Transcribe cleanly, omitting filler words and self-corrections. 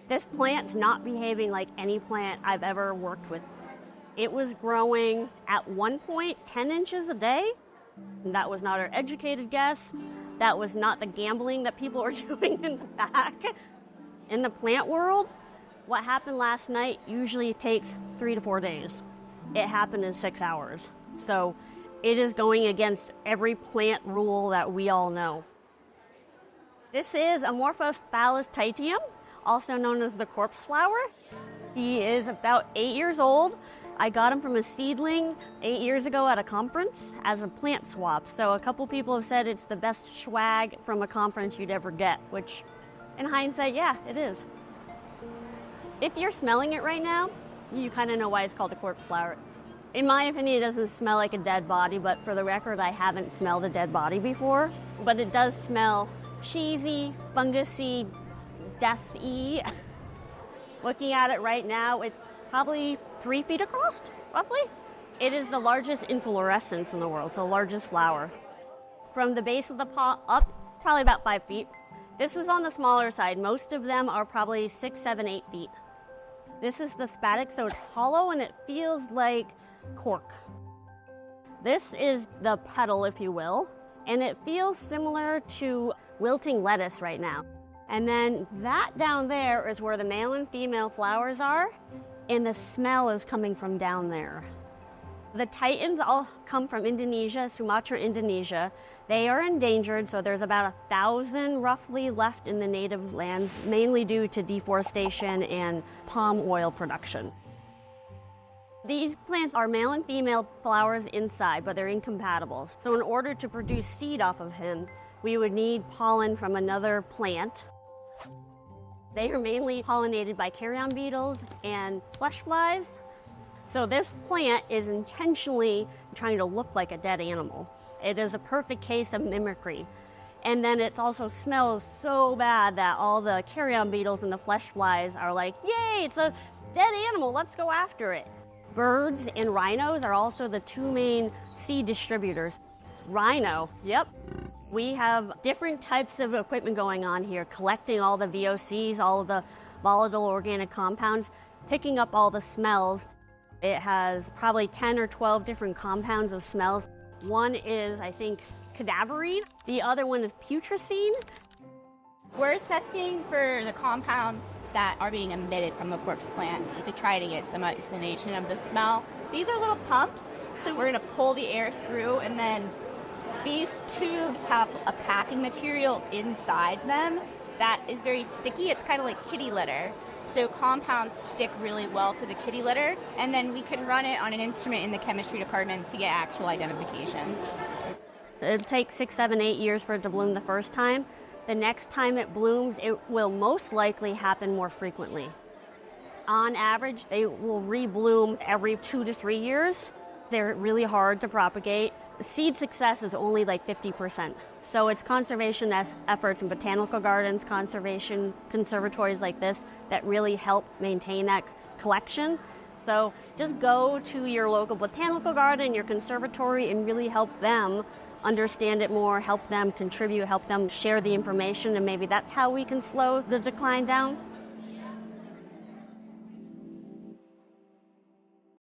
This plant's not behaving like any plant I've ever worked with. It was growing at one point 10 inches a day. And that was not our educated guess. That was not the gambling that people are doing in the back. In the plant world, what happened last night usually takes 3 to 4 days. It happened in 6 hours. So it is going against every plant rule that we all know. This is Amorphosphalis titium, also known as the corpse flower. He is about 8 years old. I got him from a seedling 8 years ago at a conference as a plant swap. So a couple people have said it's the best swag from a conference you'd ever get, which in hindsight, yeah, it is. If you're smelling it right now, you kind of know why it's called a corpse flower. In my opinion, it doesn't smell like a dead body, but for the record, I haven't smelled a dead body before. But it does smell cheesy, fungusy, deathy. Looking at it right now, it's probably 3 feet across, roughly. It is the largest inflorescence in the world, the largest flower. From the base of the pot up, probably about 5 feet. This is on the smaller side. Most of them are probably 6, 7, 8 feet. This is the spadix, so it's hollow and it feels like cork. This is the petal, if you will, and it feels similar to wilting lettuce right now. And then that down there is where the male and female flowers are, and the smell is coming from down there. The titans all come from Indonesia, Sumatra, Indonesia. They are endangered, so there's about 1,000 roughly left in the native lands, mainly due to deforestation and palm oil production. These plants are male and female flowers inside, but they're incompatible. So in order to produce seed off of him, we would need pollen from another plant. They are mainly pollinated by carrion beetles and flesh flies. So this plant is intentionally trying to look like a dead animal. It is a perfect case of mimicry. And then it also smells so bad that all the carrion beetles and the flesh flies are like, yay, it's a dead animal, let's go after it. Birds and rhinos are also the 2 main seed distributors. Rhino, yep. We have different types of equipment going on here, collecting all the VOCs, all of the volatile organic compounds, picking up all the smells. It has probably 10 or 12 different compounds of smells. One is, I think, cadaverine. The other one is putrescine. We're assessing for the compounds that are being emitted from the corpse plant to try to get some isolation of the smell. These are little pumps, so we're going to pull the air through, and then these tubes have a packing material inside them that is very sticky. It's kind of like kitty litter. So compounds stick really well to the kitty litter, and then we can run it on an instrument in the chemistry department to get actual identifications. It'll take 6, 7, 8 years for it to bloom the first time. The next time it blooms, it will most likely happen more frequently. On average, they will rebloom every 2 to 3 years. They're really hard to propagate. Seed success is only like 50%. So it's conservation efforts in botanical gardens, conservation conservatories like this that really help maintain that collection. So just go to your local botanical garden, your conservatory, and really help them understand it more, help them contribute, help them share the information, and maybe that's how we can slow the decline down.